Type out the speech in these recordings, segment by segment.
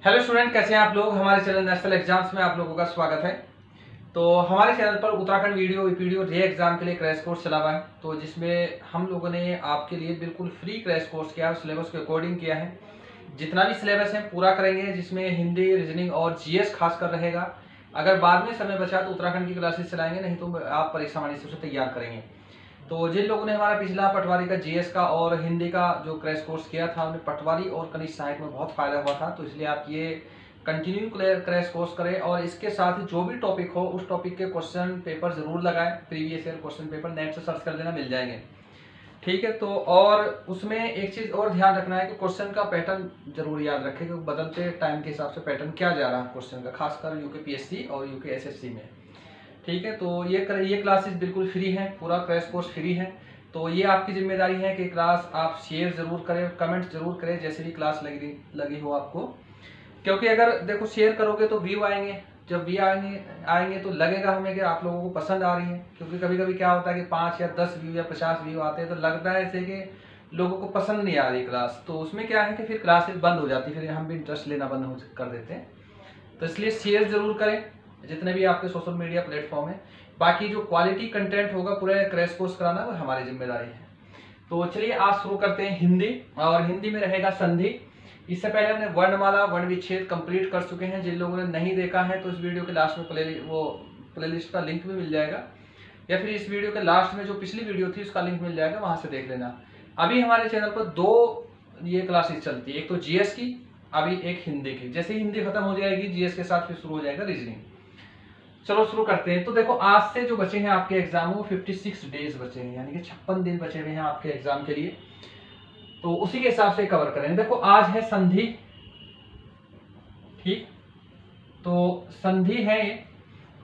Hello student, कैसे हैं आप लोग। हमारे चैनल नेशनल एग्जाम्स में आप लोगों का स्वागत है। तो हमारे चैनल पर उत्तराखंड वीडियो रे एग्जाम के लिए क्रैश कोर्स चला हुआ है, तो जिसमें हम लोगों ने आपके लिए बिल्कुल फ्री क्रैश कोर्स किया है, सिलेबस के अकॉर्डिंग किया है। जितना भी सिलेबस है पूरा करेंगे, जिसमें हिंदी, रीजनिंग और जीएस खासकर रहेगा। अगर बाद में समय बचा तो उत्तराखंड की क्लासेस चलाएंगे, नहीं तो आप परीक्षा वाणी से उसे तैयार करेंगे। तो जिन लोगों ने हमारा पिछला पटवारी का जीएस का और हिंदी का जो क्रैश कोर्स किया था, उन्हें पटवारी और कनिष्ठ सहायक में बहुत फायदा हुआ था। तो इसलिए आप ये कंटिन्यू क्रैश कोर्स करें और इसके साथ ही जो भी टॉपिक हो उस टॉपिक के क्वेश्चन पेपर जरूर लगाएं। Previous year question paper net से सर्च कर लेना, मिल जाएंगे। ठीक है। तो और उसमें एक चीज और ध्यान रखना है कि क्वेश्चन का पैटर्न जरूर याद रखें, क्योंकि बदलते टाइम के हिसाब से पैटर्न क्या जा रहा है क्वेश्चन का, खासकर यूके पीएससी और यूके एसएससी में। ठीक है। तो ये क्लासेस बिल्कुल फ्री है, पूरा क्रैश कोर्स फ्री है। तो ये आपकी जिम्मेदारी है कि क्लास आप शेयर जरूर करें, कमेंट जरूर करें जैसे भी क्लास लगी हो आपको। क्योंकि अगर देखो शेयर करोगे तो व्यू आएंगे, जब व्यू आएंगे तो लगेगा हमें कि आप लोगों को पसंद आ रही है। क्योंकि कभी कभी क्या होता है कि 5 या 10 व्यू या 50 व्यू आते हैं, तो लगता है ऐसे कि लोगों को पसंद नहीं आ रही क्लास। तो उसमें क्या है कि फिर क्लासेस बंद हो जाती है, फिर हम भी इंटरेस्ट लेना बंद कर देते हैं। तो इसलिए शेयर जरूर करें जितने भी आपके सोशल मीडिया प्लेटफॉर्म है। बाकी जो क्वालिटी कंटेंट होगा पूरे क्रैश कोर्स कराना वो हमारी जिम्मेदारी है। तो चलिए आज शुरू करते हैं हिंदी, और हिंदी में रहेगा संधि। इससे पहले हमने वर्णमाला वर्ण विच्छेद कंप्लीट कर चुके हैं। जिन लोगों ने नहीं देखा है तो इस वीडियो के लास्ट में प्लेलिस्ट का लिंक भी मिल जाएगा, या फिर इस वीडियो के लास्ट में जो पिछली वीडियो थी उसका लिंक मिल जाएगा, वहां से देख लेना। अभी हमारे चैनल पर 2 ये क्लासेस चलती है, एक तो जीएस की, अभी एक हिंदी की। जैसे ही हिंदी खत्म हो जाएगी जीएस के साथ फिर शुरू हो जाएगा रीजनिंग। चलो शुरू करते हैं। तो देखो आज से जो बचे हैं आपके एग्जाम वो 56 डेज बचे हैं, यानी कि 56 दिन बचे हुए हैं आपके एग्जाम के लिए। तो उसी के हिसाब से कवर करेंगे। देखो आज है संधि, ठीक। तो संधि है,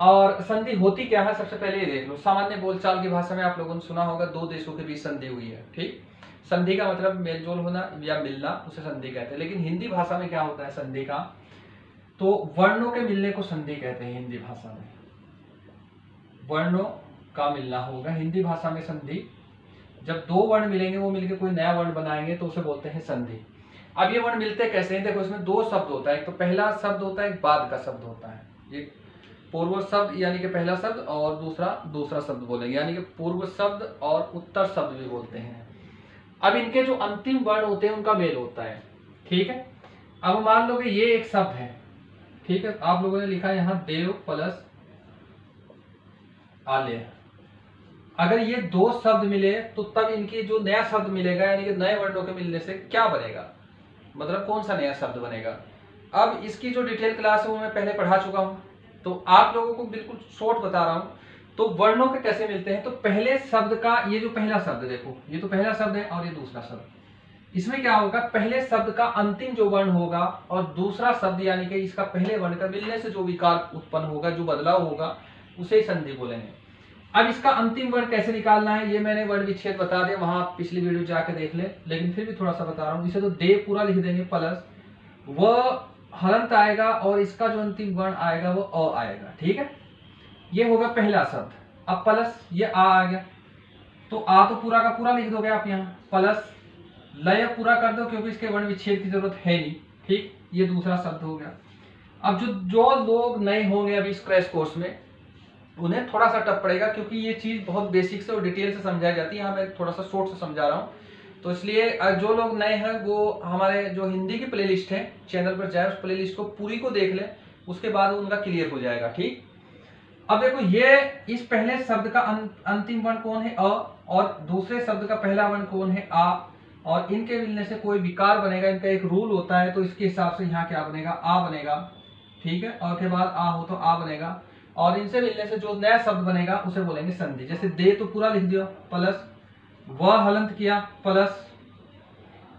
और संधि होती क्या है सबसे पहले ये देख लो। सामान्य बोलचाल की भाषा में आप लोगों ने सुना होगा 2 देशों के बीच संधि हुई है, ठीक। संधि का मतलब मेलजोल होना या मिलना, उसे संधि कहते हैं। लेकिन हिंदी भाषा में क्या होता है संधि का, तो वर्णों के मिलने को संधि कहते हैं। हिंदी भाषा में वर्णों का मिलना होगा हिंदी भाषा में संधि। जब 2 वर्ण मिलेंगे, वो मिलकर कोई नया वर्ण बनाएंगे तो उसे बोलते हैं संधि। अब ये वर्ण मिलते कैसे हैं, देखो इसमें 2 शब्द होता है, एक तो पहला शब्द होता है, एक बाद का शब्द होता है। ये पूर्व शब्द यानी कि पहला शब्द, और दूसरा शब्द बोलेंगे, यानी कि पूर्व शब्द और उत्तर शब्द भी बोलते हैं। अब इनके जो अंतिम वर्ण होते हैं उनका मेल होता है, ठीक है। अब मान लो कि ये एक शब्द है, ठीक है। आप लोगों ने लिखा है यहाँ देव प्लस आलय। अगर ये 2 शब्द मिले तो तब इनकी जो नया शब्द मिलेगा, यानी कि नए वर्णों के मिलने से क्या बनेगा, मतलब कौन सा नया शब्द बनेगा। अब इसकी जो डिटेल क्लास है वो मैं पहले पढ़ा चुका हूं, तो आप लोगों को बिल्कुल शॉर्ट बता रहा हूं। तो वर्णों के कैसे मिलते हैं, तो पहले शब्द का ये जो पहला शब्द देखो, ये तो पहला शब्द है और ये दूसरा शब्द। इसमें क्या होगा, पहले शब्द का अंतिम जो वर्ण होगा और दूसरा शब्द यानी कि इसका पहले वर्ण का मिलने से जो विकार उत्पन्न होगा, जो बदलाव होगा, उसे संधि बोलेंगे। अब इसका अंतिम वर्ण कैसे निकालना है, ये मैंने वर्ण विच्छेद बता दिया, वहां पिछली वीडियो जाके देख ले, लेकिन फिर भी थोड़ा सा बता रहा हूं। इसे तो देव पूरा लिख देंगे, प्लस वह हलंत आएगा और इसका जो अंतिम वर्ण आएगा वो अ आएगा, ठीक है। ये होगा पहला शब्द। अब प्लस ये आ गया, तो आ तो पूरा का पूरा लिख दोगे आप यहाँ, प्लस लय पूरा कर दो क्योंकि इसके वर्ण विच्छेद की जरूरत है नहीं, ठीक। ये दूसरा शब्द हो गया। अब जो लोग नए होंगे अभी इस क्रैश कोर्स में, उन्हें थोड़ा सा टफ पड़ेगा, क्योंकि ये चीज बहुत बेसिक से और डिटेल से समझाई जाती है। यहाँ मैं थोड़ा सा शॉर्ट से समझा रहा हूँ, तो इसलिए जो लोग नए हैं वो हमारे जो हिंदी की प्लेलिस्ट है चैनल पर जाए, उस प्लेलिस्ट को पूरी को देख ले, उसके बाद उनका क्लियर हो जाएगा, ठीक। अब देखो ये इस पहले शब्द का अंतिम वर्ण कौन है, अ, और दूसरे शब्द का पहला वर्ण कौन है, आ, और इनके मिलने से कोई विकार बनेगा, इनका एक रूल होता है। तो इसके हिसाब से यहाँ क्या बनेगा, आ बनेगा, ठीक है। और के बाद आ हो तो आ बनेगा, और इनसे मिलने से जो नया शब्द बनेगा उसे बोलेंगे संधि। जैसे दे तो पूरा लिख दियो, प्लस वह हलंत किया, प्लस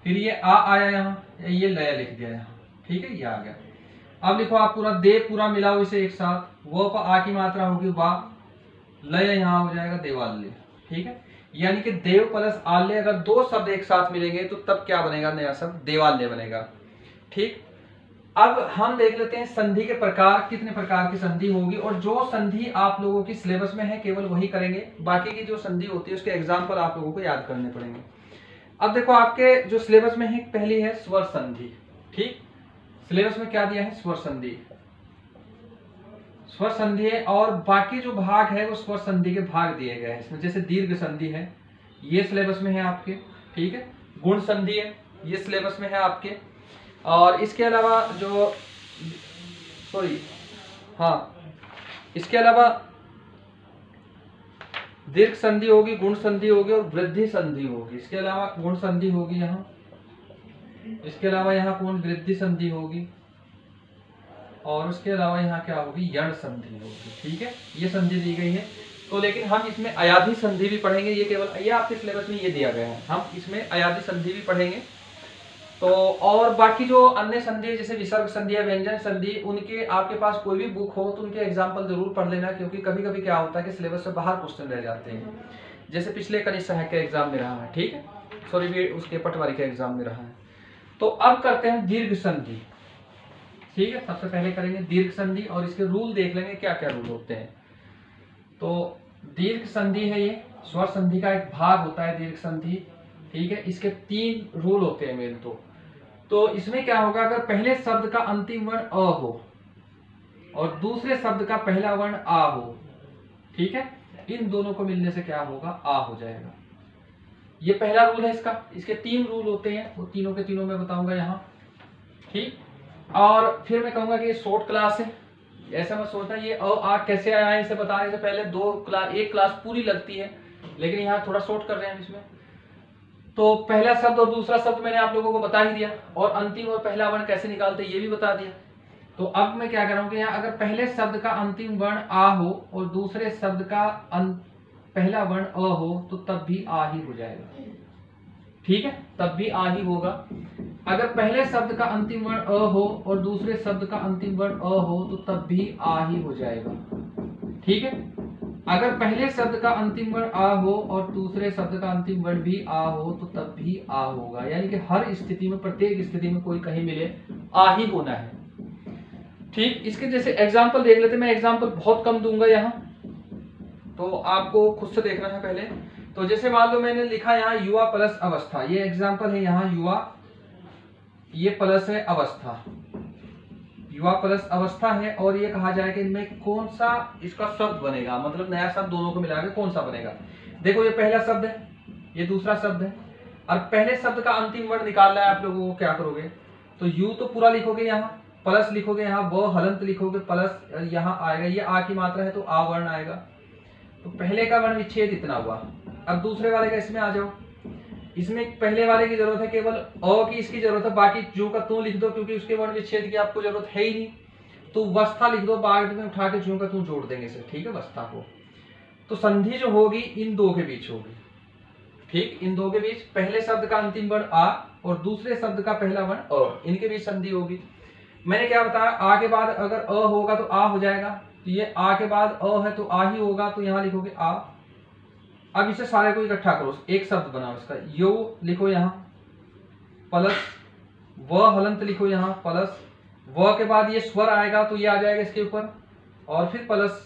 फिर ये आ आया यहाँ, ये लय लिख दिया यहाँ, ठीक है, ये आ गया। अब लिखो आप पूरा दे पूरा मिलाओ इसे एक साथ, वो पर आ की मात्रा होगी वाह, लय यहाँ हो जाएगा देवालय, ठीक है। यानी कि देव प्लस आल्य, अगर 2 शब्द एक साथ मिलेंगे तो तब क्या बनेगा, नया शब्द देवालय बनेगा, ठीक। अब हम देख लेते हैं संधि के प्रकार, कितने प्रकार की संधि होगी, और जो संधि आप लोगों की सिलेबस में है केवल वही करेंगे, बाकी की जो संधि होती है उसके एग्जाम्पल आप लोगों को याद करने पड़ेंगे। अब देखो आपके जो सिलेबस में है, पहली है स्वर संधि, ठीक। सिलेबस में क्या दिया है, स्वर संधि, स्वर संधि है, और बाकी जो भाग है वो स्वर संधि के भाग दिए गए हैं इसमें। जैसे दीर्घ संधि है, ये सिलेबस में है आपके, ठीक है। गुण संधि है, ये सिलेबस में है आपके। और इसके अलावा जो इसके अलावा दीर्घ संधि होगी, गुण संधि होगी और वृद्धि संधि होगी। इसके अलावा गुण संधि होगी यहाँ, इसके अलावा यहाँ कौन वृद्धि संधि होगी, और उसके अलावा यहाँ क्या होगी, यण संधि होगी, ठीक है। ये संधि दी गई है। तो लेकिन हम इसमें अयाधि संधि भी पढ़ेंगे, ये केवल ये आपके सिलेबस में ये दिया गया है, हम इसमें अयाधि संधि भी पढ़ेंगे। तो और बाकी जो अन्य संधि जैसे विसर्ग संधि या व्यंजन संधि, उनके आपके पास कोई भी बुक हो तो उनके एग्जाम्पल जरूर पढ़ लेना, क्योंकि कभी कभी क्या होता है कि सिलेबस से बाहर क्वेश्चन रह जाते हैं, जैसे पिछले कनिष्ठ सहायक के एग्जाम में रहा है, ठीक है, सॉरी उसके पटवारी के एग्जाम में रहा है। तो अब करते हैं दीर्घ संधि, ठीक है। सबसे पहले करेंगे दीर्घ संधि और इसके रूल देख लेंगे क्या क्या रूल होते हैं। तो दीर्घ संधि है, ये स्वर संधि का एक भाग होता है दीर्घ संधि, ठीक है। इसके 3 रूल होते हैं मेन। तो इसमें क्या होगा, अगर पहले शब्द का अंतिम वर्ण अ हो और दूसरे शब्द का पहला वर्ण आ हो, ठीक है, इन दोनों को मिलने से क्या होगा, आ हो जाएगा। ये पहला रूल है इसका। इसके 3 रूल होते हैं, वो तीनों के तीनों मैं बताऊंगा यहाँ, ठीक। और फिर मैं कहूंगा कि ये शॉर्ट क्लास है, ऐसा मत सोचना ये अ आ कैसे आया है, इसे बताने से पहले एक क्लास पूरी लगती है, लेकिन यहाँ थोड़ा शॉर्ट कर रहे हैं इसमें। तो पहला शब्द और दूसरा शब्द मैंने आप लोगों को बता ही दिया, और अंतिम और पहला वर्ण कैसे निकालते ये भी बता दिया। तो अब मैं क्या कर रहा हूँ कि यहाँ अगर पहले शब्द का अंतिम वर्ण आ हो और दूसरे शब्द का पहला वर्ण अ हो तो तब भी आ ही हो जाएगा, ठीक है, तब भी आ ही होगा। अगर पहले शब्द का अंतिम वर्ण अ हो और दूसरे शब्द का अंतिम वर्ण अ हो तो तब भी आ ही हो जाएगा, ठीक है। अगर पहले शब्द का अंतिम वर्ण आ हो और दूसरे शब्द का अंतिम वर्ण भी आ हो तो तब भी आ होगा, यानी कि हर स्थिति में, प्रत्येक स्थिति में कोई कहीं मिले आ ही होना है, ठीक। इसके जैसे एग्जाम्पल देख लेते, मैं एग्जाम्पल बहुत कम दूंगा यहाँ, तो आपको खुद से देखना है पहले। तो जैसे मान लो मैंने लिखा यहाँ युवा प्लस अवस्था, ये एग्जाम्पल है यहाँ युवा, ये प्लस है अवस्था, युवा प्लस अवस्था है, और ये कहा जाए कि इनमें कौन सा इसका शब्द बनेगा, मतलब नया शब्द दोनों को मिला के कौन सा बनेगा। देखो ये पहला शब्द है, ये दूसरा शब्द है, और पहले शब्द का अंतिम वर्ण निकालना है आप लोगों को। क्या करोगे, तो यू तो पूरा लिखोगे, यहाँ प्लस लिखोगे, यहाँ वो हलंत लिखोगे, प्लस यहाँ आएगा, ये आ की मात्रा है तो आ वर्ण आएगा। तो पहले का वर्ण विच्छेद इतना हुआ। अब दूसरे वाले का इसमें आ जाओ, इसमें पहले वाले की जरूरत है केवल अ की, इसकी जरूरत है, बाकी जो का तू लिख दो, क्योंकि उसके वर्ण विच्छेद की आपको जरूरत है ही नहीं। तो वस्था लिख दो, बाद में उठा के जो का तू जोड़ देंगे इसे, ठीक है, वस्था को। तो संधि जो होगी इन दो के बीच होगी, ठीक, इन दो के बीच, पहले शब्द का अंतिम वर्ण आ और दूसरे शब्द का पहला वर्ण अ, इनके बीच संधि होगी। मैंने क्या बताया, आ के बाद अगर अ होगा तो आ हो जाएगा, तो ये आ के बाद अ है तो आ ही होगा, तो यहाँ लिखोगे आ। अब इसे सारे को इकट्ठा करो, एक शब्द बनाओ इसका, यो लिखो यहाँ, प्लस व हलंत लिखो यहाँ, प्लस व के बाद ये स्वर आएगा तो ये आ जाएगा इसके ऊपर, और फिर प्लस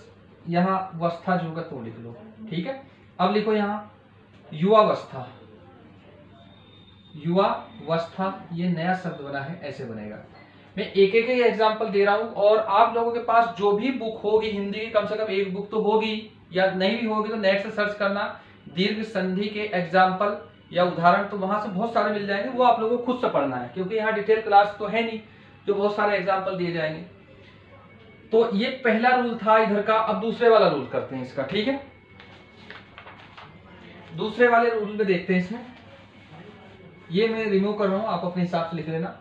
यहाँ वस्था जो का तो लिख लो, ठीक है। अब लिखो यहाँ युवावस्था, युवावस्था, ये नया शब्द बना है, ऐसे बनेगा। मैं एक एक एग्जाम्पल दे रहा हूं, और आप लोगों के पास जो भी बुक होगी हिंदी की, कम से कम एक बुक तो होगी, या नहीं भी होगी तो नेट से सर्च करना दीर्घ संधि के एग्जाम्पल या उदाहरण, तो वहां से बहुत सारे मिल जाएंगे, वो आप लोगों को खुद से पढ़ना है, क्योंकि यहाँ डिटेल क्लास तो है नहीं जो बहुत सारे एग्जाम्पल दिए जाएंगे। तो ये पहला रूल था इधर का। अब दूसरे वाला रूल करते हैं इसका, ठीक है। दूसरे वाले रूल में देखते हैं, इसमें ये मैं रिमूव कर रहा हूं, आप अपने हिसाब से लिख लेना।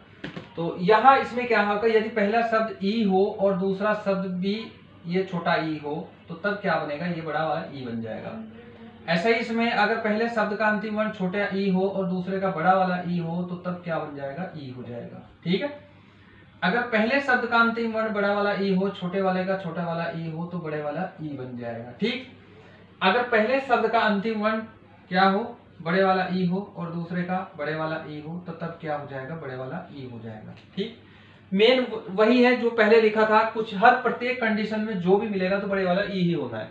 तो यहाँ इसमें क्या होगा, यदि पहला शब्द ई हो और दूसरा शब्द भी ये छोटा ई हो तो तब क्या बनेगा, ये बड़ा वाला ई बन जाएगा। ऐसा ही इसमें अगर पहले शब्द का अंतिम वर्ण छोटा ई हो और दूसरे का बड़ा वाला ई हो तो तब क्या बन जाएगा, ई हो जाएगा, ठीक है। अगर पहले शब्द का अंतिम वर्ण बड़ा वाला ई हो, छोटे वाले का छोटा वाला ई हो तो बड़े वाला ई बन जाएगा, ठीक। अगर पहले शब्द का अंतिम वर्ण क्या हो, बड़े वाला ई हो, और दूसरे का बड़े वाला ई हो तो तब क्या हो जाएगा, बड़े वाला ई हो जाएगा, ठीक। मेन वही है जो पहले लिखा था, कुछ हर प्रत्येक कंडीशन में जो भी मिलेगा तो बड़े वाला ई ही होना है।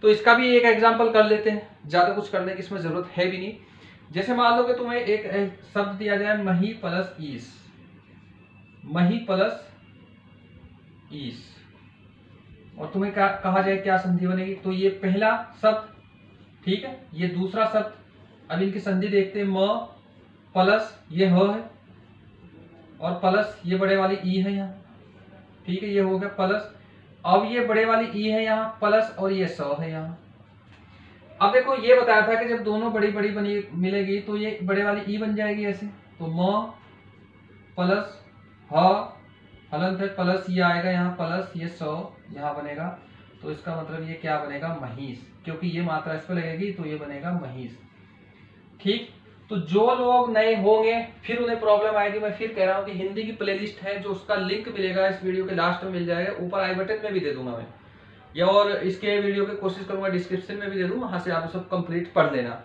तो इसका भी एक एग्जांपल कर लेते हैं, ज्यादा कुछ करने की इसमें जरूरत है भी नहीं। जैसे मान लो कि तुम्हें एक शब्द दिया जाए मही प्लस ईस, मही प्लस ईस, और तुम्हें क्या कहा जाए, क्या संधि बनेगी, तो ये पहला शब्द, ठीक है, ये दूसरा शब्द। अब इनकी संधि देखते हैं, म प्लस ये ह है और प्लस ये बड़े वाली ई है यहाँ, ठीक है, ये हो गया प्लस। अब ये बड़े वाली ई है यहाँ प्लस और ये स है यहाँ। अब देखो ये बताया था कि जब दोनों बड़ी बड़ी बनी मिलेगी तो ये बड़े वाली ई बन जाएगी ऐसे, तो म प्लस ह हलंत है प्लस ये आएगा यहाँ प्लस ये 100 यहाँ बनेगा, तो इसका मतलब ये क्या बनेगा, महिष, क्योंकि ये मात्रा इस पर लगेगी तो ये बनेगा महिष। ठीक, तो जो लोग नए होंगे फिर उन्हें प्रॉब्लम आएगी, मैं फिर कह रहा हूँ कि हिंदी की प्लेलिस्ट है जो उसका लिंक मिलेगा इस वीडियो के लास्ट में मिल जाएगा, ऊपर आई बटन में भी दे दूंगा मैं, या और इसके वीडियो की कोशिश करूंगा डिस्क्रिप्शन में भी दे दूँ, वहां से आप सब कंप्लीट पढ़ लेना।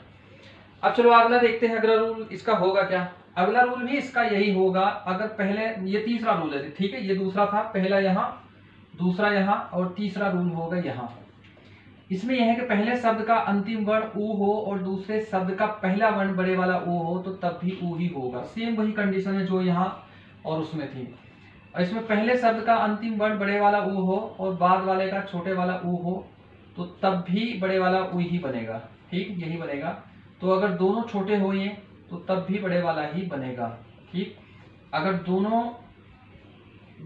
अब चलो अगला देखते हैं, अगला रूल इसका होगा क्या। अगला रूल भी इसका यही होगा, अगर पहले ये तीसरा रूल है, ठीक है, ये दूसरा था, पहला यहाँ, दूसरा यहाँ और तीसरा रूल होगा यहाँ। इसमें यह है कि पहले शब्द का अंतिम वर्ण ऊ हो और दूसरे शब्द का पहला वर्ण बड़े वाला ऊ हो तो तब भी ऊ ही होगा। सेम वही कंडीशन है जो यहाँ और उसमें थी। और इसमें पहले शब्द का अंतिम वर्ण बड़े वाला ऊ हो और बाद वाले का छोटे वाला ऊ हो तो तब भी बड़े वाला ऊ ही बनेगा। ठीक, यही बनेगा। तो अगर दोनों छोटे हो ये तो तब भी बड़े वाला ही बनेगा। ठीक, अगर दोनों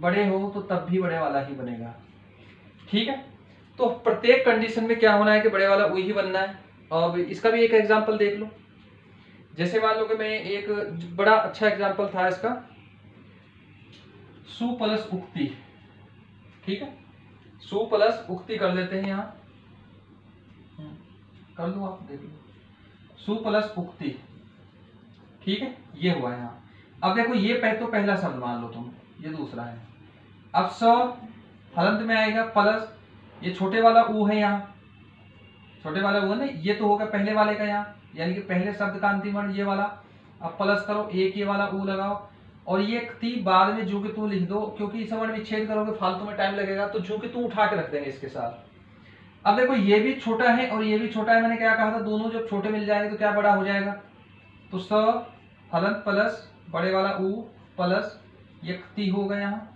बड़े हो तो तब भी बड़े वाला ही बनेगा। ठीक है, तो प्रत्येक कंडीशन में क्या होना है कि बड़े वाला वही बनना है। अब इसका भी एक एग्जांपल देख लो। जैसे मान लो कि मैं एक बड़ा अच्छा एग्जांपल था इसका, सु प्लस उक्ति। ठीक है, सु प्लस उक्ति कर लेते हैं, यहाँ कर लो, आप देख लो, सु प्लस उक्ति। ठीक है, ये हुआ यहाँ। अब देखो ये तो पहला शब्द मान लो तुम, ये दूसरा है। अब स हलंत में आएगा प्लस ये छोटे वाला ऊ है यहाँ, छोटे वाला ऊ है ना, ये तो होगा पहले वाले का यहाँ, यानी कि पहले शब्द का अंतिम वर्ण ये वाला। अब प्लस करो, एक ये वाला ऊ लगाओ और ये ती बाद में जो कि तू लिख दो, क्योंकि इस वर्ण विच्छेद करोगे फालतू में टाइम लगेगा, तो जो कि तू उठा के रख देंगे इसके साथ। अब देखो ये भी छोटा है और ये भी छोटा है, मैंने क्या कहा था, दोनों जब छोटे मिल जाएंगे तो क्या बड़ा हो जाएगा, तो स हलंत प्लस बड़े वाला ऊ प्लस ये ती होगा यहाँ।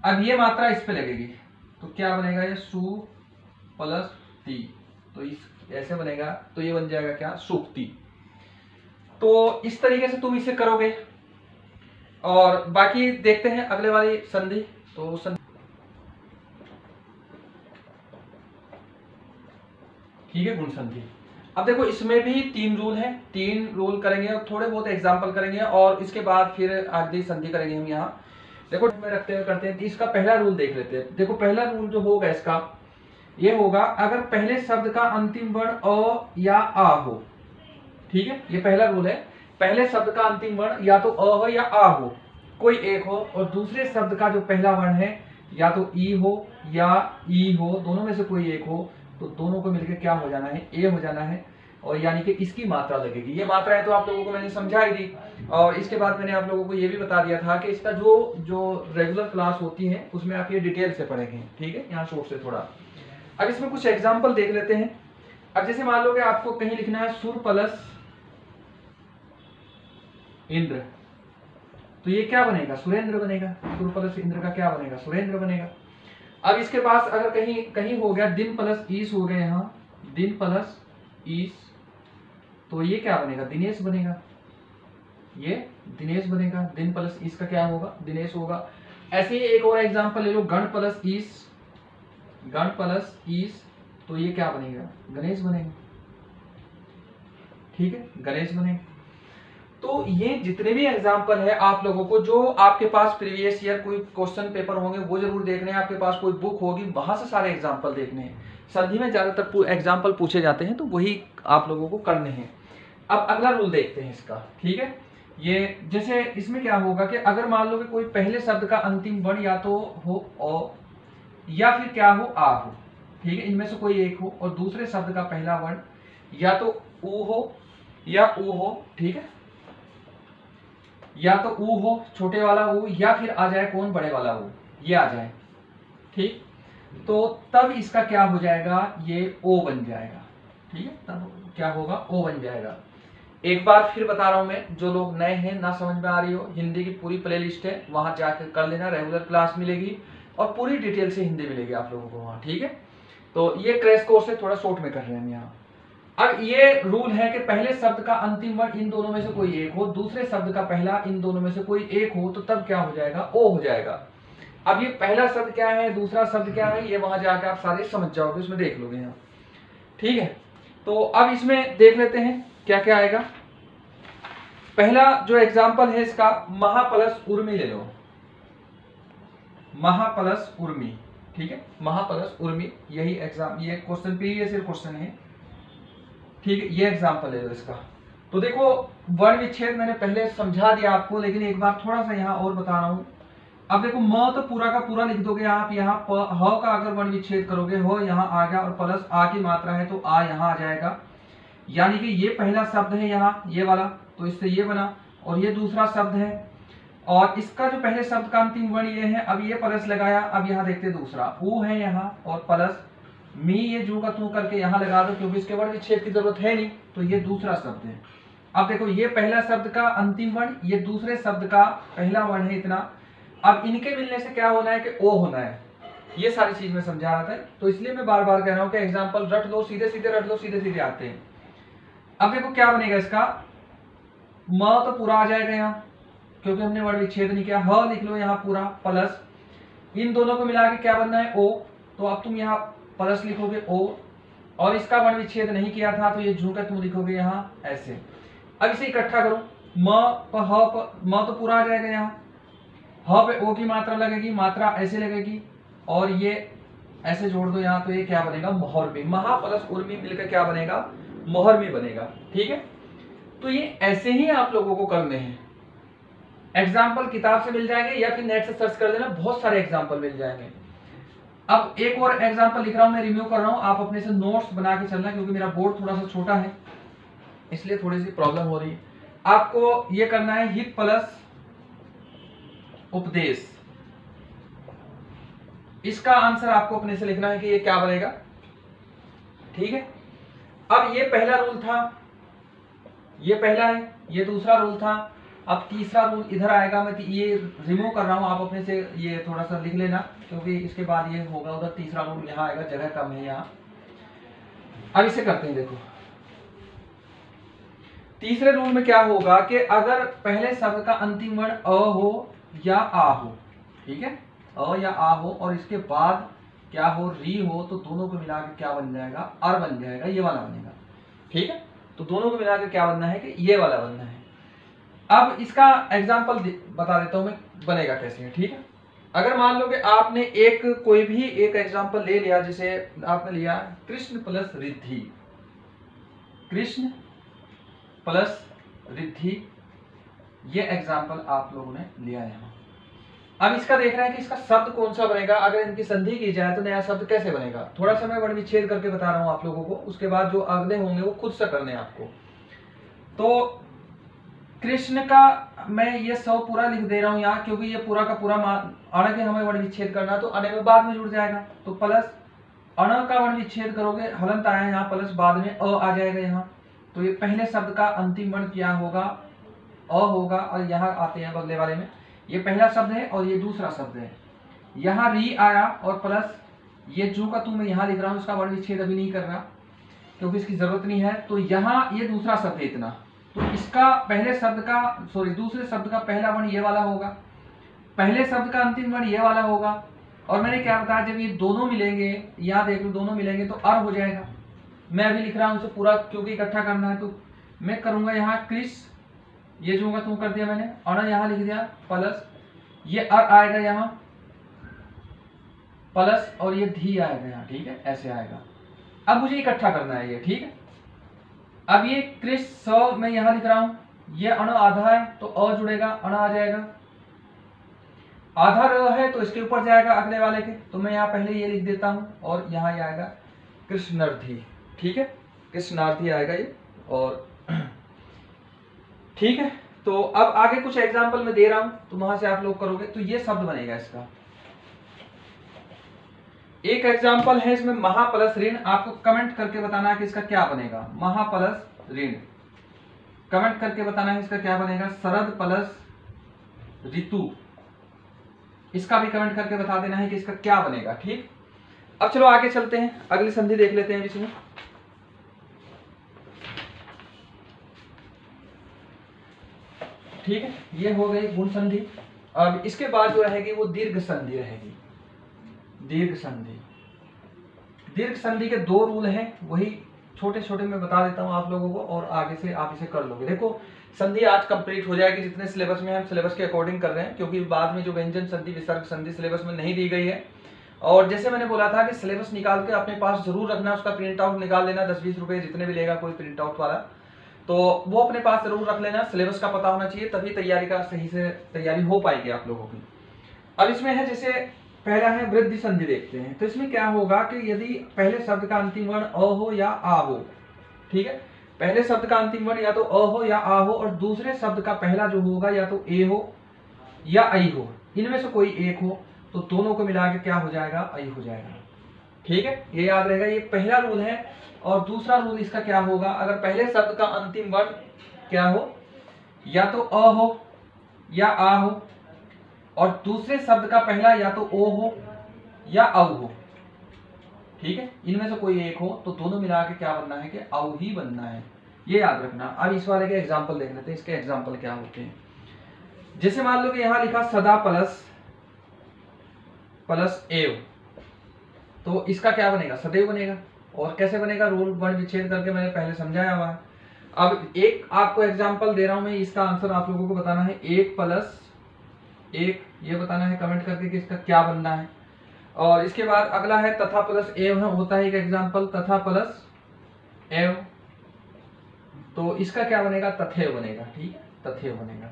अब ये मात्रा इस पे लगेगी तो क्या बनेगा, ये सु प्लस ती, तो इस ऐसे बनेगा, तो ये बन जाएगा क्या, सुक्ति। तो इस तरीके से तुम इसे करोगे और बाकी देखते हैं अगले वाली संधि। तो ठीक है, गुण संधि। अब देखो इसमें भी 3 रूल है, 3 रूल करेंगे और थोड़े बहुत एग्जाम्पल करेंगे और इसके बाद फिर अगली संधि करेंगे हम यहाँ। देखो में रखते हुए करते हैं, इसका पहला रूल देख लेते हैं। देखो पहला रूल जो होगा इसका ये होगा, अगर पहले शब्द का अंतिम वर्ण अ या आ हो। ठीक है, ये पहला रूल है, पहले शब्द का अंतिम वर्ण या तो अ हो या आ हो, कोई एक हो, और दूसरे शब्द का जो पहला वर्ण है या तो ई हो या ई हो, दोनों में से कोई एक हो, तो दोनों को मिलकर क्या हो जाना है, ए हो जाना है, और यानी कि इसकी मात्रा लगेगी। ये मात्रा है तो आप लोगों को मैंने समझाई दी, और इसके बाद मैंने आप लोगों को ये भी बता दिया था कि इसका जो रेगुलर क्लास होती है उसमें आप ये डिटेल से पढ़ेंगे। ठीक है, यहाँ शॉर्ट से थोड़ा। अब इसमें कुछ एग्जाम्पल देख लेते हैं। अब जैसे मान लो कि आपको कहीं लिखना है सुर प्लस इंद्र, तो ये क्या बनेगा, सुरेंद्र बनेगा। सुर प्लस इंद्र का क्या बनेगा, सुरेंद्र बनेगा। अब इसके पास अगर कहीं कहीं हो गया दिन प्लस ईस हो गए, यहाँ दिन प्लस ईस, तो ये क्या बनेगा, दिनेश बनेगा, ये दिनेश बनेगा। दिन प्लस ईस का क्या होगा, दिनेश होगा। ऐसे ही एक और एग्जांपल ले लो, गण प्लस ईस, गण प्लस ईस, तो ये क्या बनेगा, गणेश बनेगा। ठीक है, गणेश बनेगा। तो ये जितने भी एग्जाम्पल है आप लोगों को, जो आपके पास प्रीवियस ईयर कोई क्वेश्चन पेपर होंगे वो जरूर देखने हैं, आपके पास कोई बुक होगी वहां से सारे एग्जाम्पल देखने हैं। संधि में ज्यादातर एग्जाम्पल पूछे जाते हैं तो वही आप लोगों को करने हैं। अब अगला रूल देखते हैं इसका। ठीक है, ये जैसे इसमें क्या होगा कि अगर मान लो कि कोई पहले शब्द का अंतिम वर्ण या तो हो अ या फिर क्या हो, आ हो। ठीक है, इनमें से कोई एक हो, और दूसरे शब्द का पहला वर्ण या तो ऊ हो या ऊ हो। ठीक है, या तो ऊ हो, छोटे वाला ऊ, या फिर आ जाए कौन, बड़े वाला ऊ, ये आ जाए। ठीक, तो तब इसका क्या हो जाएगा, ये ओ बन जाएगा। ठीक है, तब क्या होगा, ओ बन जाएगा। एक बार फिर बता रहा हूं मैं, जो लोग नए हैं, ना समझ में आ रही हो, हिंदी की पूरी प्लेलिस्ट है, वहां जाकर कर लेना, रेगुलर क्लास मिलेगी और पूरी डिटेल से हिंदी मिलेगी आप लोगों को वहां, ठीक है। तो ये क्रैश कोर्स है, थोड़ा शॉर्ट में कर रहे हैं यहाँ। अब ये रूल है कि पहले शब्द का अंतिम वर्ण इन दोनों में से कोई एक हो, दूसरे शब्द का पहला इन दोनों में से कोई एक हो, तो तब क्या हो जाएगा, ओ हो जाएगा। अब ये पहला शब्द क्या है, दूसरा शब्द क्या है, ये वहां जाकर आप सारे समझ जाओगे, उसमें देख लोगे यहाँ, ठीक है। तो अब इसमें देख लेते हैं क्या क्या आएगा। पहला जो एग्जाम्पल है इसका, महापलस उर्मी ले लो, महापलस उर्मी, ठीक है, महापलस उर्मी, यही एग्जाम, ये क्वेश्चन प्रीवियस ईयर क्वेश्चन है, ठीक है, ये एग्जाम्पल ले लो इसका। तो देखो वर्ण विच्छेद मैंने पहले समझा दिया आपको, लेकिन एक बार थोड़ा सा यहाँ और बता रहा हूँ। अब देखो म तो पूरा का पूरा लिख दोगे आप, यहाँ ह का अगर वर्ण विच्छेद करोगे, हो यहाँ आ गया, और प्लस आ की मात्रा है तो आ यहाँ आ जाएगा, यानी कि ये पहला शब्द है यहाँ ये वाला, तो इससे ये बना, और ये दूसरा शब्द है, और इसका जो पहले शब्द का अंतिम वर्ण ये है। अब ये प्लस लगाया, अब यहाँ देखते दूसरा ऊ है यहाँ, और प्लस मी, ये जू का तू करके यहाँ लगा दो, क्योंकि इसके वर्ण विच्छेद की जरूरत है नहीं, तो ये दूसरा शब्द है। अब देखो ये पहला शब्द का अंतिम वर्ण, ये दूसरे शब्द का पहला वर्ण है इतना। अब इनके मिलने से क्या होना है कि ओ होना है, ये सारी चीज मैं समझा रहा था, तो इसलिए मैं बार बार कह रहा हूं कि एग्जाम्पल रट लो, सीधे सीधे रट लो, सीधे सीधे आते हैं। अब देखो क्या बनेगा इसका, म तो पूरा आ जाएगा यहाँ, क्योंकि हमने वर्ण विच्छेद नहीं किया। ह लिख लो यहाँ पूरा, प्लस इन दोनों को मिला के क्या बनना है, ओ, तो अब तुम यहाँ प्लस लिखोगे ओ, और इसका वर्ण विच्छेद नहीं किया था तो ये झूठा तुम लिखोगे यहाँ ऐसे। अब इसे इकट्ठा करो, म प ह प, म तो पूरा आ जाएगा यहाँ, ह पे ओ की मात्रा लगेगी, मात्रा ऐसे लगेगी, और ये ऐसे जोड़ दो यहाँ, तो ये क्या बनेगा, मोहर्मी। महा प्लस उर्मी मिलकर क्या बनेगा, मोहर्मी बनेगा, ठीक है। तो ये ऐसे ही आप लोगों को करने हैं। एग्जाम्पल किताब से मिल जाएंगे या फिर नेट से सर्च कर लेना, बहुत सारे एग्जाम्पल मिल जाएंगे। अब एक और एग्जाम्पल लिख रहा हूं मैं, रिव्यू कर रहा हूं, आप अपने से नोट्स बना के चलना, क्योंकि मेरा बोर्ड थोड़ा सा छोटा है इसलिए थोड़ी सी प्रॉब्लम हो रही है। आपको ये करना है हित प्लस उपदेश, इसका आंसर आपको अपने से लिखना है कि ये क्या बनेगा, ठीक है। अब ये पहला रूल था, ये पहला है, ये दूसरा रूल था। अब तीसरा रूल इधर आएगा, मैं ये रिमूव कर रहा हूं, आप अपने से ये थोड़ा सा लिख लेना, क्योंकि इसके बाद ये होगा उधर, तीसरा रूल यहाँ आएगा, जगह कम है यहाँ। अब इसे करते हैं, देखो तीसरे रूल में क्या होगा कि अगर पहले शब्द का अंतिम वर्ण अ हो या आ हो, ठीक है, अ या आ हो, और इसके बाद क्या हो, री हो, तो दोनों को मिला के क्या बन जाएगा, अर बन जाएगा, ये वाला बनेगा, ठीक है। तो दोनों को मिला के क्या बनना है कि ये वाला बनना है। अब इसका एग्जाम्पल बता देता हूं मैं, बनेगा कैसे, ठीक है। अगर मान लो कि आपने एक कोई भी एक एग्जाम्पल ले लिया, जैसे आपने लिया कृष्ण प्लस रिद्धि, कृष्ण प्लस रिद्धि, ये एग्जाम्पल आप लोगों ने लिया यहाँ। अब इसका देखना है कि इसका शब्द कौन सा बनेगा, अगर इनकी संधि की जाए तो नया शब्द कैसे बनेगा। थोड़ा सा मैं वर्ण विच्छेद करके बता रहा हूं आप लोगों को, उसके बाद जो अगले होंगे वो खुद से करने आपको। तो कृष्ण का मैं ये 100 पूरा लिख दे रहा हूं यहाँ, क्योंकि ये पूरा का पूरा अण के हमें वर्ण विच्छेद करना, तो अण में बाद में जुड़ जाएगा, तो प्लस अण का वर्ण विच्छेद करोगे, हलंत आया यहाँ, प्लस बाद में अ आ जाएगा यहाँ। तो ये पहले शब्द का अंतिम वर्ण क्या होगा, अ होगा, और यहाँ आते हैं बगले वाले में, ये पहला शब्द है और ये दूसरा शब्द है। यहाँ री आया और प्लस ये जू का तू मैं यहाँ लिख रहा हूँ, इसका वर्ण विच्छेद अभी नहीं कर रहा क्योंकि इसकी जरूरत नहीं है। तो यहाँ ये दूसरा शब्द है इतना, तो इसका पहले शब्द का दूसरे शब्द का पहला वर्ण ये वाला होगा, पहले शब्द का अंतिम वर्ण ये वाला होगा। और मैंने क्या बताया, जब ये दोनों मिलेंगे, यहाँ देख लो दोनों मिलेंगे तो अर हो जाएगा। मैं अभी लिख रहा हूँ उसे पूरा, क्योंकि इकट्ठा करना है, तो मैं करूंगा यहाँ क्रिस, ये जो होगा तुम कर दिया मैंने, अण यहाँ लिख दिया, प्लस ये अर आएगा यहाँ, प्लस और ये धी आएगा यहाँ, ठीक है, ऐसे आएगा। अब मुझे इकट्ठा करना है ये, ठीक है। अब ये क्रिस 100 मैं यहाँ लिख रहा हूं, ये अण आधा है तो अ जुड़ेगा, अण आ जाएगा, आधा र है तो इसके ऊपर जाएगा अगले वाले के, तो मैं यहाँ पहले ये लिख देता हूं, और यहाँ ये आएगा कृष्णार्थी, ठीक है, कृष्णार्थी आएगा ये, और ठीक है। तो अब आगे कुछ एग्जाम्पल मैं दे रहा हूं, तो वहां से आप लोग करोगे तो ये शब्द बनेगा इसका। एक एग्जाम्पल है इसमें महा प्लस ऋण, आपको कमेंट करके बताना है कि इसका क्या बनेगा, महा प्लस ऋण। कमेंट करके बताना है इसका क्या बनेगा, शरद प्लस ऋतु, इसका भी कमेंट करके बता देना है कि इसका क्या बनेगा। ठीक, अब चलो आगे चलते हैं, अगली संधि देख लेते हैं इसमें। ठीक है, ये हो गई गुण संधि। अब इसके बाद जो रहेगी वो दीर्घ संधि रहेगी। दीर्घ संधि, दीर्घ संधि के दो रूल हैं, वही छोटे छोटे मैं बता देता हूं आप लोगों को, और आगे से आप इसे कर लोगे। देखो संधि आज कंप्लीट हो जाएगी, जितने सिलेबस में हम सिलेबस के अकॉर्डिंग कर रहे हैं, क्योंकि बाद में जो व्यंजन संधि विसर्ग संधि सिलेबस में नहीं दी गई है। और जैसे मैंने बोला था कि सिलेबस निकाल के अपने पास जरूर रखना, उसका प्रिंट आउट निकाल लेना, 10-20 रुपए जितने भी लेगा कोई प्रिंट आउट वाला, तो वो अपने पास जरूर रख लेना। सिलेबस का पता होना चाहिए, तभी तैयारी का सही से तैयारी हो पाएगी आप लोगों की। अब इसमें है, जैसे पहला है वृद्धि संधि देखते हैं। तो इसमें क्या होगा कि यदि पहले शब्द का अंतिम वर्ण अ हो या आ हो, ठीक है, पहले शब्द का अंतिम वर्ण या तो अ हो या आ हो, और दूसरे शब्द का पहला जो होगा या तो ए हो या आई हो, इनमें से कोई एक हो, तो दोनों को मिला के क्या हो जाएगा, आई हो जाएगा। ठीक है, ये याद रहेगा, ये पहला रूल है। और दूसरा रूल इसका क्या होगा, अगर पहले शब्द का अंतिम वर्ण क्या हो, या तो अ हो या आ हो, और दूसरे शब्द का पहला या तो ओ हो या औ हो, ठीक है, इनमें से कोई एक हो, तो दोनों मिला के क्या बनना है कि औ ही बनना है, ये याद रखना। अब इस वाले के एग्जाम्पल देख लेते हैं, इसके एग्जाम्पल क्या होते हैं। जैसे मान लो कि यहां लिखा सदा प्लस एव, तो इसका क्या बनेगा, सदैव बनेगा। और कैसे बनेगा, रूल वर्ण विच्छेद करके मैंने पहले समझाया हुआ है। अब एक आपको एग्जाम्पल दे रहा हूं मैं, इसका आंसर आप लोगों को बताना है, 1+1, ये बताना है कमेंट करके कि इसका क्या बनना है। और इसके बाद अगला है तथा प्लस एव, होता है एक एग्जाम्पल, तथा प्लस एव, तो इसका क्या बनेगा, तथेव बनेगा। ठीक है, तथेव बनेगा।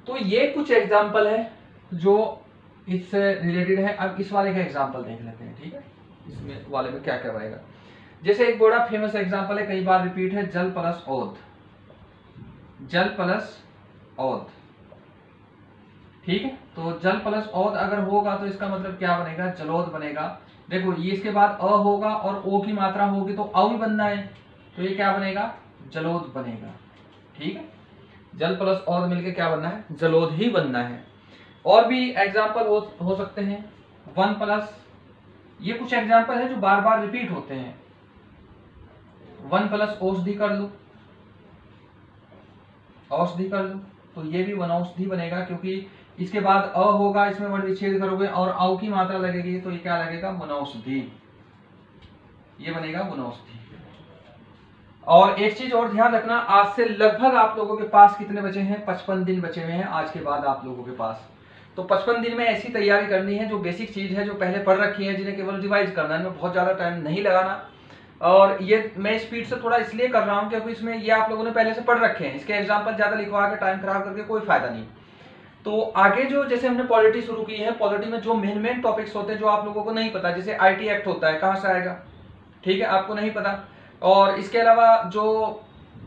तो ये कुछ एग्जाम्पल है जो इससे रिलेटेड है। अब इस वाले का एग्जाम्पल देख लेते हैं। ठीक है, इसमें वाले में क्या क्या बनेगा। जैसे एक बड़ा फेमस एग्जाम्पल है, कई बार रिपीट है, जल प्लस औध, जल प्लस औध। ठीक है, तो जल प्लस औध अगर होगा तो इसका मतलब क्या बनेगा, जलोद बनेगा। देखो ये इसके बाद अ होगा और ओ की मात्रा होगी तो औ ही बनना है, तो ये क्या बनेगा, जलोद बनेगा। ठीक है, जल प्लस औध मिलके क्या बनना है, जलोद ही बनना है। और भी एग्जाम्पल हो सकते हैं, 1+, ये कुछ एग्जाम्पल है जो बार बार रिपीट होते हैं। 1+ औषधि कर लो, औषधि कर लो, तो ये भी वनौषधि बनेगा, क्योंकि इसके बाद अ होगा, इसमें वर्ण विच्छेद करोगे और औ की मात्रा लगेगी, तो ये क्या लगेगा, वनौषधि, ये बनेगा वनौषधि। और एक चीज और ध्यान रखना, आज से लगभग आप लोगों के पास कितने बचे हैं, 55 दिन बचे हुए हैं आज के बाद आप लोगों के पास। तो 55 दिन में ऐसी तैयारी करनी है जो बेसिक चीज है, जो पहले पढ़ रखी है, जिन्हें केवल रिवाइज करना है, इनमें बहुत ज्यादा टाइम नहीं लगाना। और ये मैं स्पीड से थोड़ा इसलिए कर रहा हूँ क्योंकि इसमें ये आप लोगों ने पहले से पढ़ रखे हैं, इसके एग्जाम्पल ज्यादा लिखवा के टाइम खराब करके कोई फायदा नहीं। तो आगे जो, जैसे हमने पॉलिटी शुरू की है, पॉलिटी में जो मेन टॉपिक्स होते हैं जो आप लोगों को नहीं पता, जैसे आईटी एक्ट होता है, कहाँ से आएगा, ठीक है, आपको नहीं पता। और इसके अलावा जो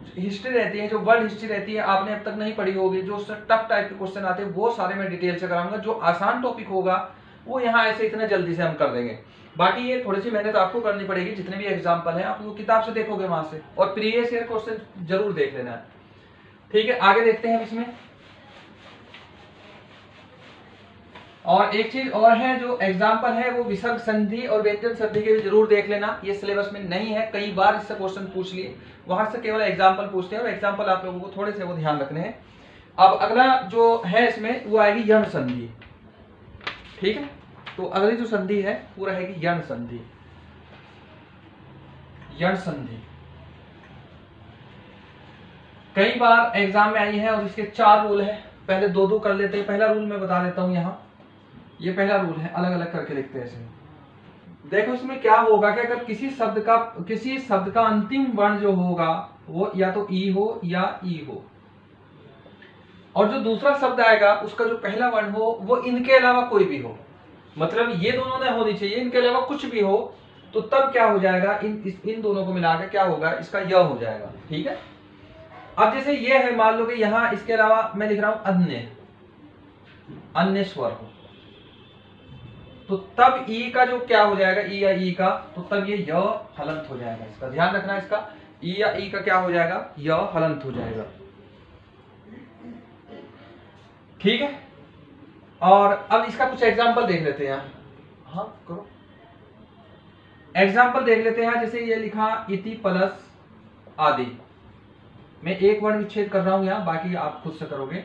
हिस्ट्री रहती है, जो वर्ल्ड हिस्ट्री रहती है, आपने अब तक नहीं पढ़ी होगी, जो टफ टाइप के क्वेश्चन आते हैं वो सारे मैं डिटेल से कराऊंगा। जो आसान टॉपिक होगा वो यहाँ ऐसे इतने जल्दी से हम कर देंगे, बाकी ये थोड़ी सी मेहनत आपको करनी पड़ेगी। जितने भी एग्जाम्पल हैं आप लोग किताब से देखोगे वहां से, और प्रीवियस ईयर क्वेश्चन जरूर देख लेना है। ठीक है, आगे देखते हैं इसमें। और एक चीज और है, जो एग्जाम्पल है वो विसर्ग संधि और व्यंजन संधि के भी जरूर देख लेना। ये सिलेबस में नहीं है, कई बार इससे क्वेश्चन पूछ लिए, वहां से केवल एग्जाम्पल पूछते हैं और एग्जाम्पल आप लोगों को थोड़े से वो ध्यान रखने हैं। अब अगला जो है इसमें वो आएगी यण संधि। ठीक है, तो अगली जो संधि है वो रहेगी यण संधि। यण संधि कई बार एग्जाम में आई है और इसके 4 रूल है, पहले 2-2 कर लेते हैं। पहला रूल मैं बता देता हूं, यहाँ ये पहला रूल है, अलग अलग करके लिखते हैं ऐसे। देखो इसमें क्या होगा कि अगर किसी शब्द का अंतिम वर्ण जो होगा वो या तो ई हो या ई हो, और जो दूसरा शब्द आएगा उसका जो पहला वर्ण हो वो इनके अलावा कोई भी हो, मतलब ये दोनों ने होनी चाहिए, इनके अलावा कुछ भी हो, तो तब क्या हो जाएगा, इन दोनों को मिलाकर क्या होगा, इसका य हो जाएगा। ठीक है, अब जैसे ये है, मान लो कि यहाँ इसके अलावा मैं लिख रहा हूं अन्य स्वर हो, तो तब ई का जो क्या हो जाएगा, ई या ई का, तो तब ये य हलंत हो जाएगा। इसका ध्यान रखना, इसका ई या ई का क्या हो जाएगा, य हलंत हो जाएगा। ठीक है, और अब इसका कुछ एग्जांपल देख लेते हैं। हाँ करो, एग्जांपल देख लेते हैं। जैसे ये लिखा इति प्लस आदि, मैं एक वर्ण विच्छेद कर रहा हूं यहाँ, बाकी आप खुद से करोगे।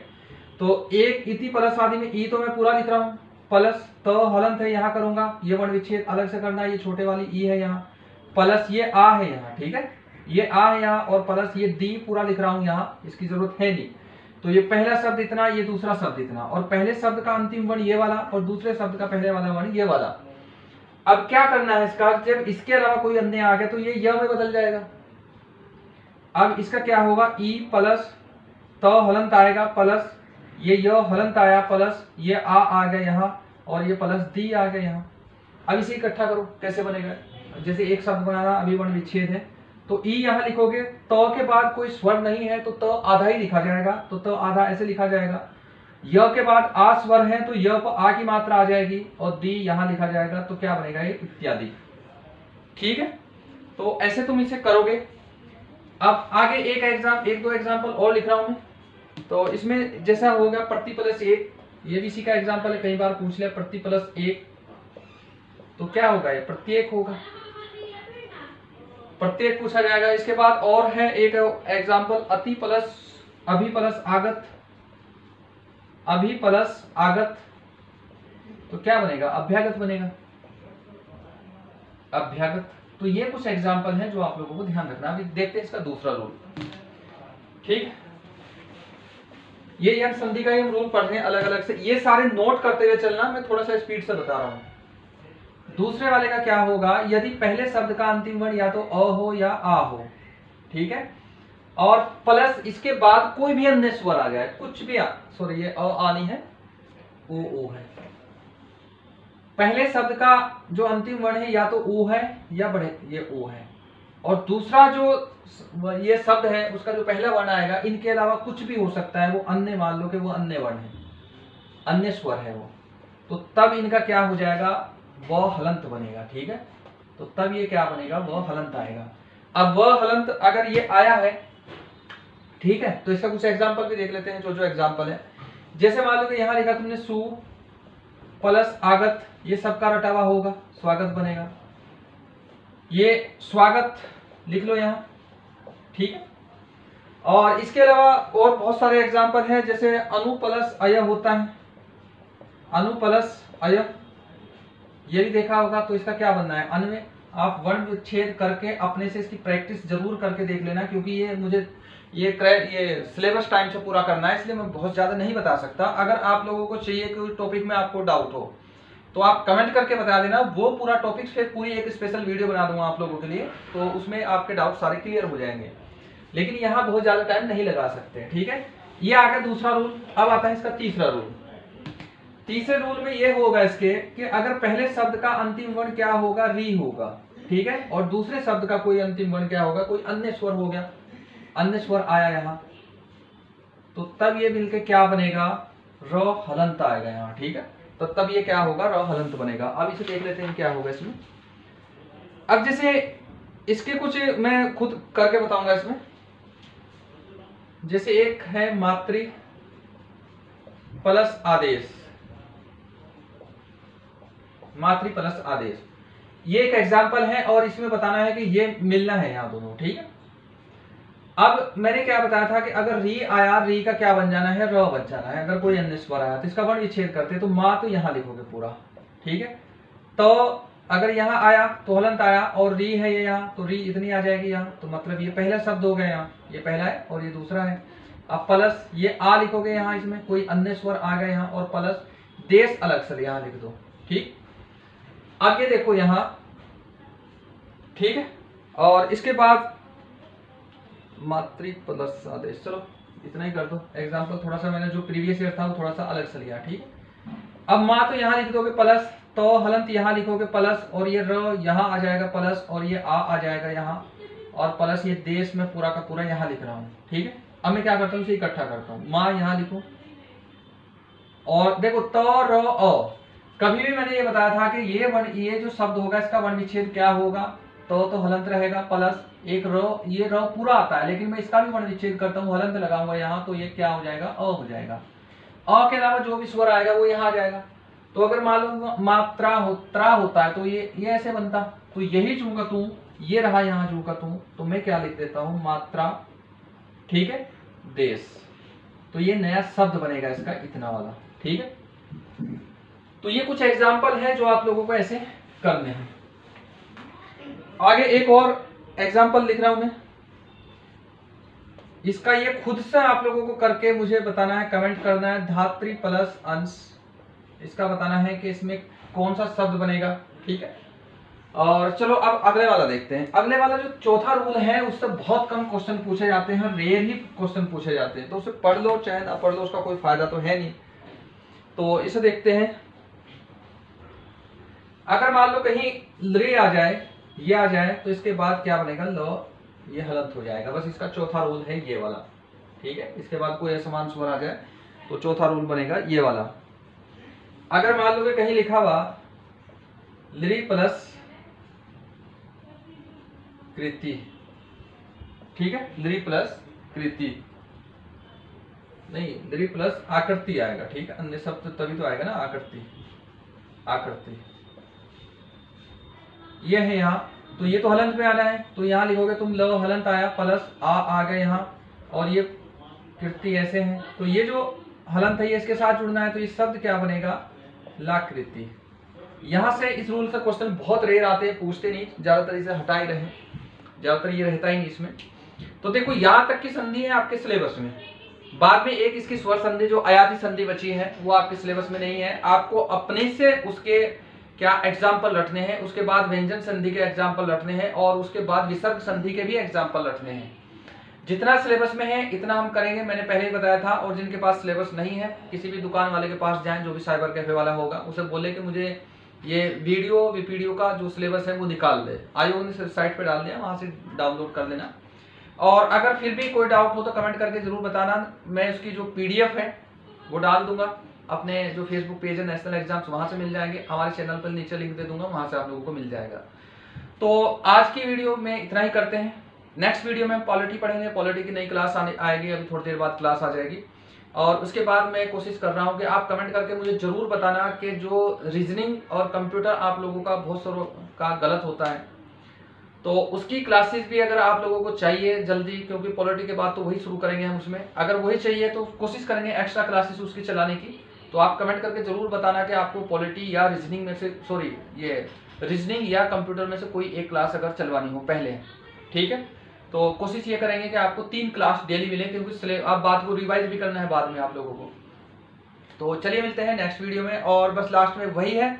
तो एक इति प्लस आदि में ई तो मैं पूरा लिख रहा हूं, प्लस तो हलंत है यहाँ करूंगा, ये वर्ण विच्छेद अलग से करना है, ये छोटे वाली ई है यहाँ, प्लस ये आ है यहाँ। ठीक है, ये आ है यहाँ, और प्लस ये दी पूरा लिख रहा हूं यहाँ, इसकी जरूरत है नहीं। तो ये पहला शब्द इतना, ये दूसरा शब्द इतना, और पहले शब्द का अंतिम वर्ण ये वाला, और दूसरे शब्द का पहले वाला वर्ण ये वाला। अब क्या करना है इसका, जब इसके अलावा कोई अन्य आ गया तो ये य में बदल जाएगा। अब इसका क्या होगा, ई प्लस तो हलंत आएगा, प्लस ये य हलंत आया, प्लस ये आ गया यहाँ, और ये प्लस दी आ गया यहाँ। अब इसे इकट्ठा करो, कैसे बनेगा, जैसे एक शब्द बनाना, अभी वर्ण विच्छेद है, तो ई यहाँ लिखोगे, तो के बाद कोई स्वर नहीं है तो आधा ही लिखा जाएगा, तो आधा ऐसे लिखा जाएगा। य के बाद आ स्वर है तो य पर आ की मात्रा आ जाएगी, और दी यहाँ लिखा जाएगा, तो क्या बनेगा, ये इत्यादि। ठीक है, तो ऐसे तुम इसे करोगे। अब आगे एक दो एग्जाम्पल और लिख रहा हूं मैं। तो इसमें जैसा होगा प्रति प्लस एक, ये भी इसी का एग्जाम्पल है, कई बार पूछ लिया, प्रति प्लस एक, तो क्या होगा, ये प्रत्येक होगा, प्रत्येक पूछा जाएगा। इसके बाद और है एक एग्जाम्पल, अति प्लस अभि प्लस आगत, अभि प्लस आगत, तो क्या बनेगा, अभ्यागत बनेगा, अभ्यागत। तो ये कुछ एग्जाम्पल हैं जो आप लोगों को ध्यान रखना। अभी देखते हैं इसका दूसरा रूल। ठीक, ये यंग संधि का हम रूल पढ़ रहे हैं अलग अलग से, ये सारे नोट करते हुए चलना, मैं थोड़ा सा स्पीड से बता रहा हूं। दूसरे वाले का क्या होगा, यदि पहले शब्द का अंतिम वर्ण या तो अ हो या आ हो, ठीक है, और प्लस इसके बाद कोई भी अन्य स्वर आ जाए, कुछ भी सॉरी ये आ नहीं है, ओ है। पहले शब्द का जो अंतिम वर्ण है या तो ओ है या बड़े ये ओ है, और दूसरा जो ये शब्द है उसका जो पहला वर्ण आएगा, इनके अलावा कुछ भी हो सकता है, वो अन्य मान लो कि वो अन्य वर्ण है, अन्य स्वर है वो, तो तब इनका क्या हो जाएगा, वह हलंत बनेगा। ठीक है, तो तब ये क्या बनेगा, वह हलंत आएगा। अब वह हलंत अगर ये आया है, ठीक है, तो इसका कुछ एग्जाम्पल भी देख लेते हैं, जो एग्जाम्पल है। जैसे मान लो कि यहां लिखा तुमने सु प्लस आगत, ये सबका रटा हुआ होगा, स्वागत बनेगा, ये स्वागत लिख लो यहां। ठीक है, और इसके अलावा और बहुत सारे एग्जाम्पल हैं, जैसे अनु प्लस अय होता है, अनु प्लस अय, ये भी देखा होगा। तो इसका क्या बनना है, अन में आप वर्ण विच्छेद करके अपने से इसकी प्रैक्टिस जरूर करके देख लेना, क्योंकि ये मुझे ये सिलेबस टाइम से पूरा करना है, इसलिए मैं बहुत ज्यादा नहीं बता सकता। अगर आप लोगों को चाहिए कि टॉपिक में आपको डाउट हो तो आप कमेंट करके बता देना, वो पूरा टॉपिक फिर पूरी एक स्पेशल वीडियो बना दूंगा आप लोगों के लिए, तो उसमें आपके डाउट सारे क्लियर हो जाएंगे। लेकिन यहाँ बहुत ज्यादा टाइम नहीं लगा सकते। ठीक है, ये आ गया दूसरा रूल। अब आता है इसका तीसरा रूल। तीसरे रूल में ये होगा इसके कि अगर पहले शब्द का अंतिम वर्ण क्या होगा, री होगा, ठीक है, और दूसरे शब्द का कोई अंतिम वर्ण क्या होगा, कोई अन्य स्वर हो गया, अन्य स्वर आया यहाँ, तो तब ये मिलके क्या बनेगा, र हलंत आएगा यहाँ। ठीक है, तो तब ये क्या होगा, र हलंत बनेगा। अब इसे देख लेते हैं क्या होगा इसमें। अब जैसे इसके कुछ मैं खुद करके बताऊंगा इसमें। जैसे एक है मातृ प्लस आदेश, मातृ प्लस आदेश, ये एक एग्जाम्पल है, और इसमें बताना है कि ये मिलना है यहाँ दोनों। ठीक है, अब मैंने क्या बताया था कि अगर री आया, री का क्या बन जाना है, र बन जाना है। अगर कोई अन्य स्वर आया तो इसका वर्ण विच्छेद करते, तो माँ तो यहाँ लिखोगे पूरा। ठीक है, तो अगर यहाँ आया तो हलंत आया, और री है ये यहाँ, तो री इतनी आ जाएगी यहाँ, तो मतलब ये पहला शब्द हो गया यहाँ, ये पहला है और ये दूसरा है। अब प्लस ये आ लिखोगे यहाँ, इसमें कोई अन्य स्वर आ गया यहाँ, और प्लस देश अलग से यहाँ लिख दो। ठीक, अब ये देखो यहाँ, ठीक है, और इसके बाद मातृ प्लस आदेश, चलो इतना ही कर दो। एग्जाम्पल थोड़ा सा मैंने जो प्रीवियस ईयर था वो थोड़ा सा अलग से लिया। ठीक है, अब माँ तो यहाँ लिख दोगे प्लस, तो हलंत यहाँ लिखोगे प्लस, और ये र यहाँ आ जाएगा प्लस, और ये आ जाएगा यहाँ, और प्लस ये देश में पूरा का पूरा यहाँ लिख रहा हूँ। ठीक है, अब मैं क्या करता हूँ, इसे इकट्ठा करता हूँ, माँ यहाँ लिखो, और देखो त र अ, कभी भी मैंने ये बताया था कि ये जो शब्द होगा इसका वर्ण विच्छेद क्या होगा, तो हलंत रहेगा प्लस एक रो, ये रो पूरा आता है लेकिन मैं इसका भी वर्ण विच्छेद करता हूँ, हलंत लगाऊंगा यहाँ, तो ये क्या हो जाएगा, अ हो जाएगा। अ के अलावा जो भी स्वर आएगा वो यहाँ आ जाएगा। तो अगर मान लो मात्रा होता है तो ये ऐसे बनता, तो यही चूंगा तू, ये रहा यहाँ चूंगा तू, तो मैं क्या लिख देता हूँ, मात्रा, ठीक है, देश। तो ये नया शब्द बनेगा इसका, इतना वाला, ठीक है। तो ये कुछ एग्जाम्पल है जो आप लोगों को ऐसे करने हैं। आगे एक और एग्जाम्पल लिख रहा हूं मैं, इसका ये खुद से आप लोगों को करके मुझे बताना है, कमेंट करना है, धात्री प्लस अंश, इसका बताना है कि इसमें कौन सा शब्द बनेगा, ठीक है। और चलो अब अगले वाला देखते हैं। अगले वाला जो चौथा रूल है उससे बहुत कम क्वेश्चन पूछे जाते हैं, रेयर ही क्वेश्चन पूछे जाते हैं, तो उसे पढ़ लो चाहे ना पढ़ लो, उसका कोई फायदा तो है नहीं। तो इसे देखते हैं। अगर मान लो कहीं रे आ जाए, ये आ जाए, तो इसके बाद क्या बनेगा, लो, ये हलंत हो जाएगा। बस इसका चौथा रूल है ये वाला, ठीक है। इसके बाद कोई असमान स्वर आ जाए तो चौथा रूल बनेगा ये वाला। अगर मान लो कि कहीं लिखा हुआ लृ प्लस कृति, ठीक है, लृ प्लस कृति नहीं, लृ प्लस आकृति आएगा, ठीक है, अन्य शब्द तभी तो आएगा ना, आकृति, आकृति ये है यहाँ, तो ये तो हलंत में आना है, तो यहाँ लिखोगे तुम, ल हलंत आया प्लस आ गया यहाँ, और ये कृति ऐसे है, तो ये जो हलंत है ये इसके साथ जुड़ना है, तो ये शब्द क्या बनेगा, लाकृति। यहाँ से इस रूल से क्वेश्चन बहुत रेयर आते हैं, पूछते नहीं, ज्यादातर इसे हटा ही रहे, ज्यादातर ये रहता ही नहीं इसमें। तो देखो यहाँ तक की संधि है आपके सिलेबस में, बाद में एक इसकी स्वर संधि जो अयाति संधि बची है वो आपके सिलेबस में नहीं है, आपको अपने से उसके क्या एग्जाम्पल रटने हैं, उसके बाद व्यंजन संधि के एग्जाम्पल रटने हैं, और उसके बाद विसर्ग संधि के भी एग्जाम्पल रटने हैं। जितना सिलेबस में है इतना हम करेंगे, मैंने पहले ही बताया था। और जिनके पास सिलेबस नहीं है, किसी भी दुकान वाले के पास जाएं, जो भी साइबर कैफे वाला होगा, उसे बोले कि मुझे ये वीडियो का जो सिलेबस है वो निकाल दे, आयोग ने साइट पे डाल दिया, वहां से डाउनलोड कर लेना। और अगर फिर भी कोई डाउट हो तो कमेंट करके जरूर बताना, मैं उसकी जो PDF है वो डाल दूंगा अपने जो फेसबुक पेज है नेशनल एग्जाम्स, वहां से मिल जाएंगे, हमारे चैनल पर नीचे लिंक दे दूंगा, वहां से आप लोगों को मिल जाएगा। तो आज की वीडियो में इतना ही करते हैं। नेक्स्ट वीडियो में पॉलिटी पढ़ेंगे, पॉलिटी की नई क्लास आएगी, अभी थोड़ी देर बाद क्लास आ जाएगी। और उसके बाद मैं कोशिश कर रहा हूँ कि आप कमेंट करके मुझे जरूर बताना कि जो रीजनिंग और कंप्यूटर आप लोगों का बहुत सारों का गलत होता है, तो उसकी क्लासेस भी अगर आप लोगों को चाहिए जल्दी, क्योंकि पॉलिटी के बाद तो वही शुरू करेंगे हम उसमें, अगर वही चाहिए तो कोशिश करेंगे एक्स्ट्रा क्लासेस उसकी चलाने की। तो आप कमेंट करके जरूर बताना कि आपको पॉलिटी या रीजनिंग में से, ये रीजनिंग या कंप्यूटर में से कोई एक क्लास अगर चलवानी हो पहले, ठीक है। तो कोशिश ये करेंगे कि आपको 3 क्लास डेली मिले, क्योंकि आप बात को रिवाइज भी करना है बाद में आप लोगों को। तो चलिए मिलते हैं नेक्स्ट वीडियो में। और बस लास्ट में वही है,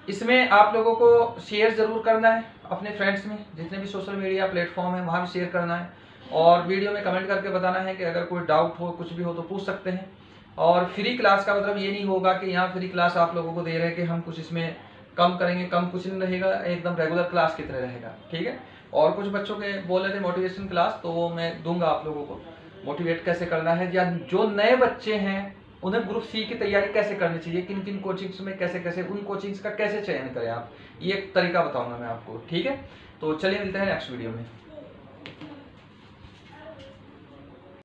इसमें आप लोगों को शेयर जरूर करना है अपने फ्रेंड्स में, जितने भी सोशल मीडिया प्लेटफॉर्म है वहाँ भी शेयर करना है, और वीडियो में कमेंट करके बताना है कि अगर कोई डाउट हो, कुछ भी हो तो पूछ सकते हैं। और फ्री क्लास का मतलब ये नहीं होगा कि यहाँ फ्री क्लास आप लोगों को दे रहे हैं कि हम कुछ इसमें कम करेंगे, कम कुछ नहीं रहेगा, एकदम रेगुलर क्लास की तरह रहेगा, ठीक है। और कुछ बच्चों के बोल रहे थे मोटिवेशन क्लास, तो वो मैं दूंगा आप लोगों को, मोटिवेट कैसे करना है, या जो नए बच्चे हैं उन्हें ग्रुप C की तैयारी कैसे करनी चाहिए, किन किन कोचिंग्स में कैसे उन कोचिंग्स का कैसे चयन करें आप, ये एक तरीका बताऊंगा मैं आपको, ठीक है। तो चलिए मिलते हैं नेक्स्ट वीडियो में।